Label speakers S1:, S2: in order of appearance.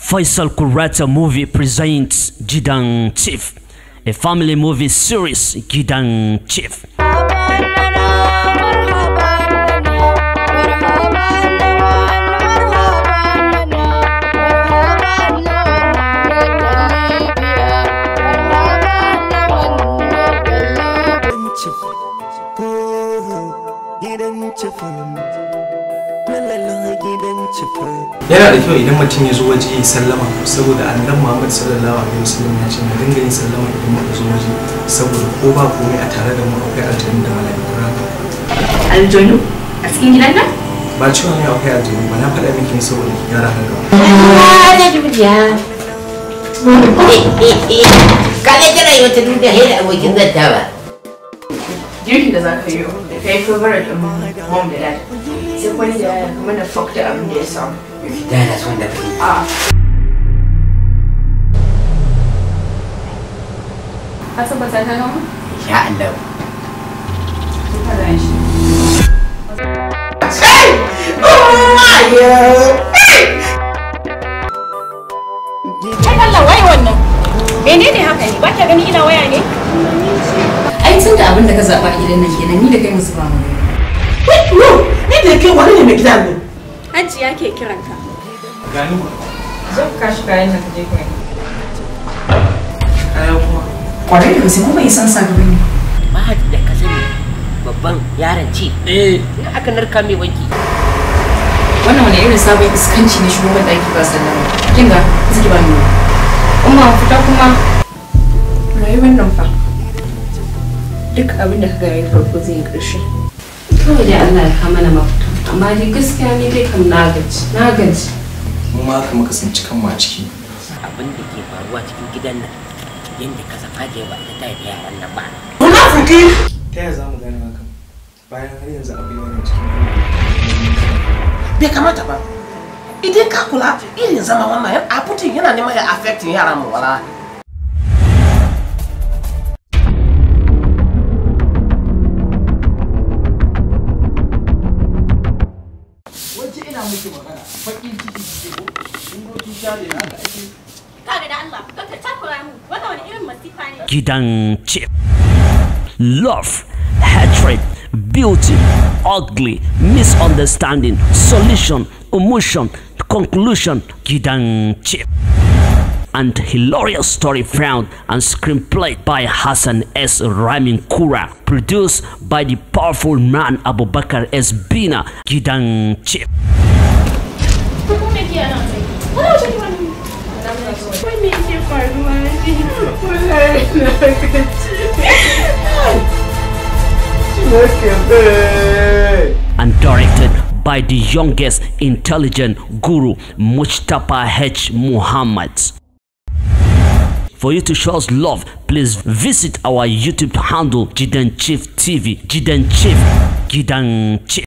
S1: Faisal Kurata movie presents Gidan Chief, a family movie series. Gidan Chief.
S2: Yana da kyau idan mutum ya zo waje ya sallama, saboda annabi Muhammad sallallahu alaihi wasallam ya ce mu dinga yin sallama idan muka zo waje, saboda ko ba komai a tare da mu akwai aljanu da mala'iku haka.
S3: Aljanu a cikin gidan nan?
S2: Ba cewa ne akwai aljanu ba, na faɗa miki saboda ki gyara haka.
S4: Kada kira yi wata duniya hira abokin zattawa.
S3: Girkin da za ka yi da ka yi favorite ɗin mom da dad. Sai kwani da mana fuck da abin da ya samu.
S4: Da na son da kai.
S3: Ka tabbata ka gama?
S4: Ya Allah.
S3: Sai ka da shi.
S5: Kai Allah wai wannan. Menene haka ne? Ba ka gani ina waya ne?
S3: Ai tun da abin da ka zaɓa a gidan nan kenan ni da kai musu ba mu.
S5: Wait, no. Ni da kai wani ne mai gidan ne? Hajiya ke kiranka.
S2: Gani ba.
S3: Zo ka shi kayan nan ka je kai.
S2: Kaya kuma.
S3: Kwarai da gaske kuma isan sa gaba ne.
S4: Mahadi da ka sani babban yaron ce. Ina aka narka mai wanki.
S3: Wannan wani irin sabon iskanci ne shugaban ɗaki ba sallama. Kinga, zaki ba ni. Umma fita kuma. Rayuwar nan fa. Duk abin da ka ga yayi farko zai yi ƙarshe. Kawai dai Allah ya kama na mafita. Amma dai gaskiya ne dai kam na gaji.
S2: Mu ma haka muka tsinci kanmu a ciki.
S4: Abin da ke faruwa cikin gidan nan yadda ka saka da yawa da ta yaran nan ba.
S5: Munafiki!
S2: Ta yaya za mu gane haka? Bayan har yanzu abin yana cikin
S5: Bai kamata ba. Idan ka kula irin zama wannan abutin yana neman ya affecting yaran mu wala.
S1: Gidan Chief. Love, hatred, beauty, ugly, misunderstanding, solution, emotion, conclusion. Gidan Chief. And hilarious story found and screenplay by Hassan S. Ramin Kura, produced by the powerful man Abubakar S. Bina. Gidan Chief. And directed by the youngest intelligent guru Mustafa H. Muhammad. For you to show us love, please visit our YouTube handle Gidan Chief TV. Gidan Chief. Gidan Chief.